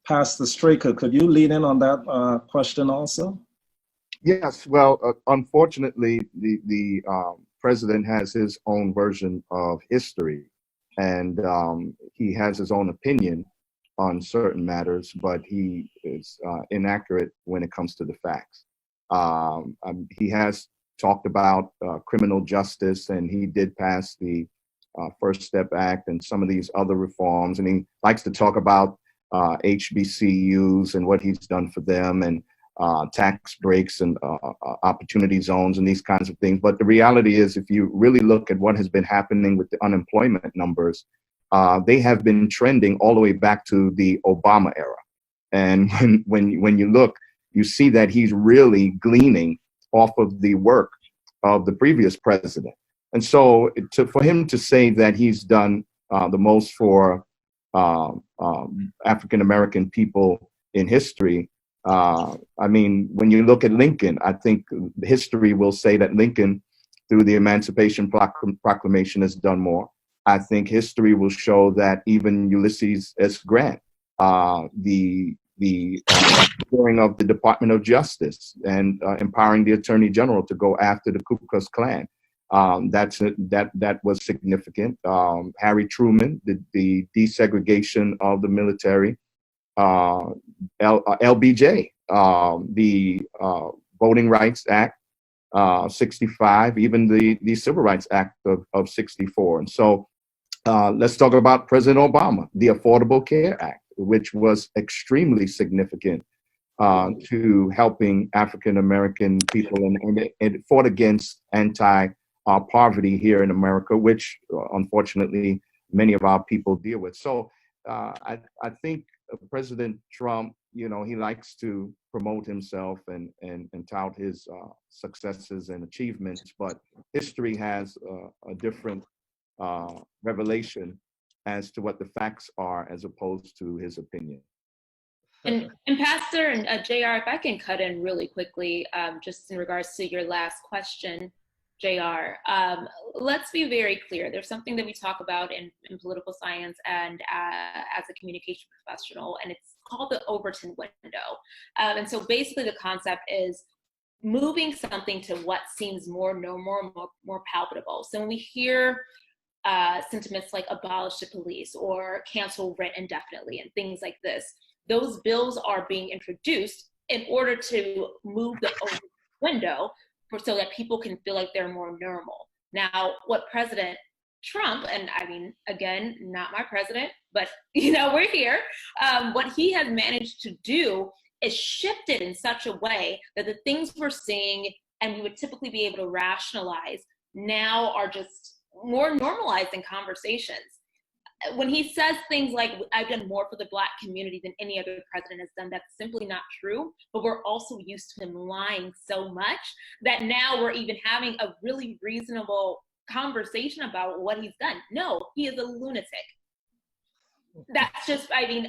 Pastor Straker, could you lead in on that question also? Yes, well, unfortunately, the president has his own version of history, and he has his own opinion on certain matters, but he is inaccurate when it comes to the facts. He has talked about criminal justice, and he did pass the First Step Act and some of these other reforms, and he likes to talk about HBCUs and what he's done for them, and tax breaks and opportunity zones and these kinds of things. But the reality is, if you really look at what has been happening with the unemployment numbers, they have been trending all the way back to the Obama era. And when you look, you see that he's really gleaning off of the work of the previous president. And so for him to say that he's done the most for African-American people in history, I mean, when you look at Lincoln, I think history will say that Lincoln, through the Emancipation Proclamation, has done more. I think history will show that even Ulysses S. Grant, the during of the Department of Justice and empowering the Attorney General to go after the Ku Klux Klan, that was significant. Harry Truman, the desegregation of the military. LBJ, the Voting Rights Act, 65, even the Civil Rights Act of 64. And so let's talk about President Obama, the Affordable Care Act, which was extremely significant to helping African-American people, and it fought against anti-poverty here in America, which unfortunately many of our people deal with. So I think President Trump, you know, he likes to promote himself and tout his successes and achievements, but history has a different revelation as to what the facts are as opposed to his opinion. And Pastor and JR, if I can cut in really quickly, just in regards to your last question, JR, let's be very clear. There's something that we talk about in political science and as a communication professional, and it's called the Overton window. And so basically the concept is moving something to what seems more normal, more palpable. So when we hear sentiments like abolish the police or cancel rent indefinitely and things like this, those bills are being introduced in order to move the Overton window so that people can feel like they're more normal. Now, what President Trump, and I mean, again, not my president, but you know, we're here, what he has managed to do is shift it in such a way that the things we're seeing and we would typically be able to rationalize now are just more normalized in conversations. When he says things like, I've done more for the Black community than any other president has done, that's simply not true. But we're also used to him lying so much that now we're even having a really reasonable conversation about what he's done. No, he is a lunatic. That's just, I mean,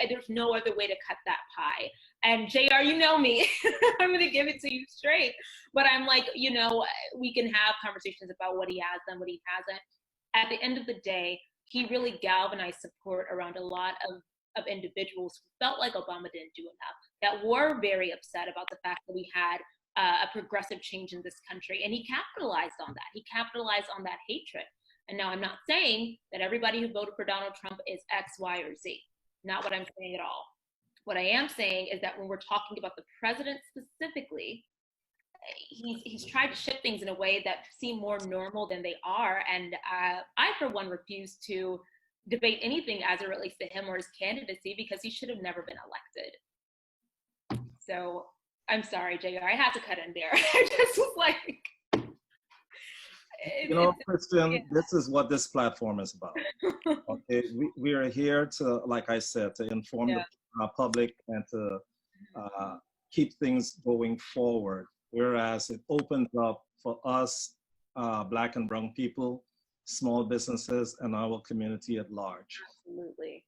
there's no other way to cut that pie. And JR, you know me, I'm going to give it to you straight. But I'm like, you know, we can have conversations about what he has done, what he hasn't. At the end of the day, he really galvanized support around a lot of individuals who felt like Obama didn't do enough, that were very upset about the fact that we had a progressive change in this country. And he capitalized on that. He capitalized on that hatred. And now I'm not saying that everybody who voted for Donald Trump is X, Y, or Z. Not what I'm saying at all. What I am saying is that when we're talking about the president specifically, he's tried to shift things in a way that seem more normal than they are. And I, for one, refuse to debate anything as it relates to him or his candidacy because he should have never been elected. So I'm sorry, JR, I had to cut in there. I just was like... You know, Krysten, this is what this platform is about. Okay, we are here to, like I said, to inform the public and to keep things going forward. Whereas it opens up for us, Black and brown people, small businesses, and our community at large. Absolutely.